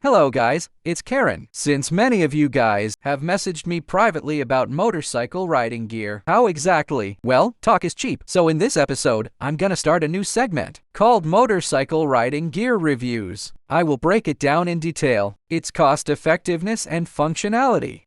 Hello guys, it's Karen. Since many of you guys have messaged me privately about motorcycle riding gear. How exactly? Well, talk is cheap. So in this episode, I'm gonna start a new segment called Motorcycle Riding Gear Reviews. I will break it down in detail, its cost effectiveness and functionality.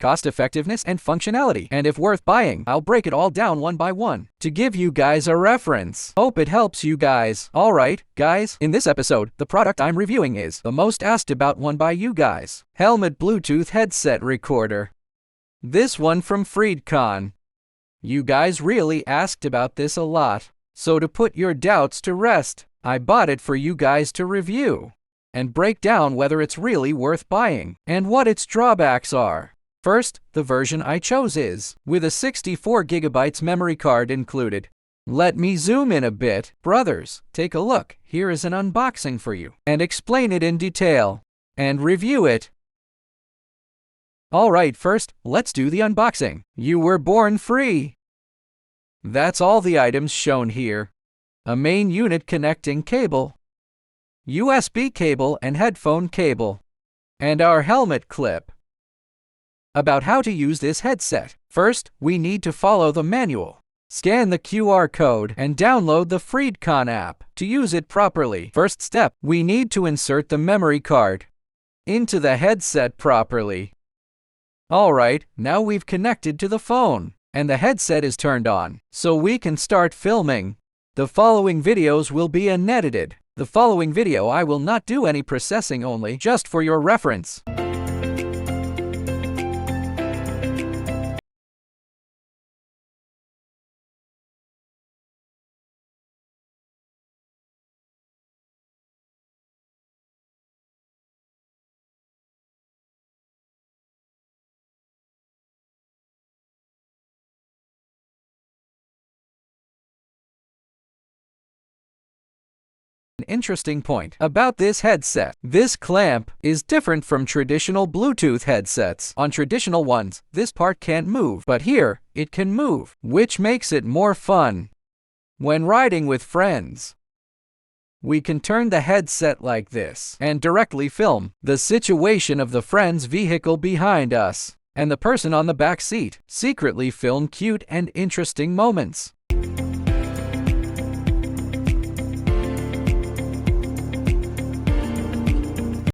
And if worth buying, I'll break it all down one by one to give you guys a reference. Hope it helps you guys. Alright, guys, in this episode, the product I'm reviewing is the most asked about one by you guys. Helmet Bluetooth Headset Recorder. This one from Freedconn. You guys really asked about this a lot. So to put your doubts to rest, I bought it for you guys to review and break down whether it's really worth buying and what its drawbacks are. First, the version I chose is with a 64GB memory card included. Let me zoom in a bit. Brothers, take a look. Here is an unboxing for you and explain it in detail and review it. Alright, first, let's do the unboxing. You were born free. That's all the items shown here. A main unit connecting cable, USB cable and headphone cable, and our helmet clip. About how to use this headset. First, we need to follow the manual. Scan the QR code and download the Freedconn app to use it properly. First step, we need to insert the memory card into the headset properly. Alright, now we've connected to the phone and the headset is turned on, so we can start filming. The following videos will be unedited. The following video I will not do any processing, only just for your reference. An interesting point about this headset. This clamp is different from traditional Bluetooth headsets. On traditional ones, this part can't move, but here, it can move, which makes it more fun when riding with friends. We can turn the headset like this and directly film the situation of the friend's vehicle behind us, and the person on the back seat secretly film cute and interesting moments.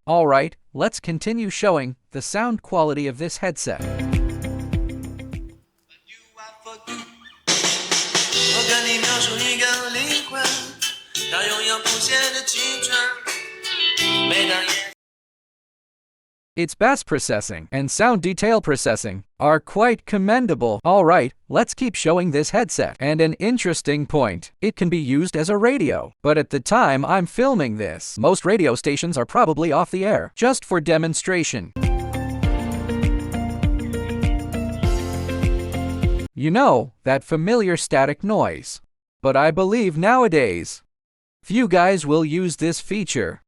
Alright, let's continue showing the sound quality of this headset. Its bass processing and sound detail processing are quite commendable. Alright, let's keep showing this headset. And an interesting point, it can be used as a radio. But at the time I'm filming this, most radio stations are probably off the air, just for demonstration. You know, that familiar static noise. But I believe nowadays, few guys will use this feature.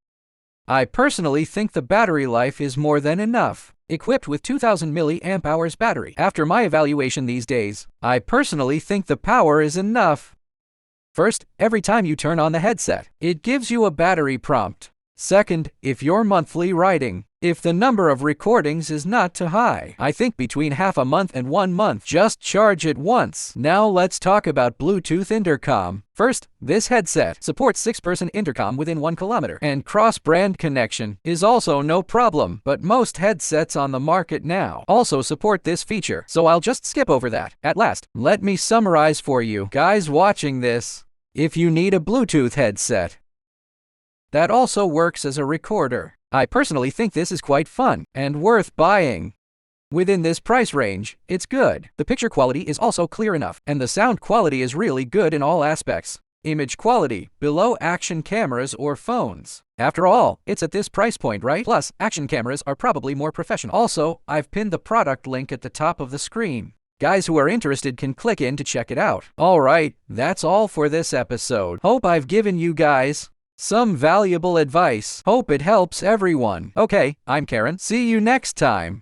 I personally think the battery life is more than enough. Equipped with 2000 mAh battery. After my evaluation these days, I personally think the power is enough. First, every time you turn on the headset, it gives you a battery prompt. Second, if you're monthly riding, if the number of recordings is not too high, I think between half a month and 1 month, just charge it once. Now let's talk about Bluetooth intercom. First, this headset supports 6-person intercom within 1 kilometer, and cross-brand connection is also no problem. But most headsets on the market now also support this feature, so I'll just skip over that. At last, let me summarize for you guys watching this. If you need a Bluetooth headset that also works as a recorder, I personally think this is quite fun and worth buying. Within this price range, it's good. The picture quality is also clear enough, and the sound quality is really good in all aspects. Image quality, below action cameras or phones. After all, it's at this price point, right? Plus, action cameras are probably more professional. Also, I've pinned the product link at the top of the screen. Guys who are interested can click in to check it out. Alright, that's all for this episode. Hope I've given you guys some valuable advice. Hope it helps everyone. Okay, I'm Karen. See you next time.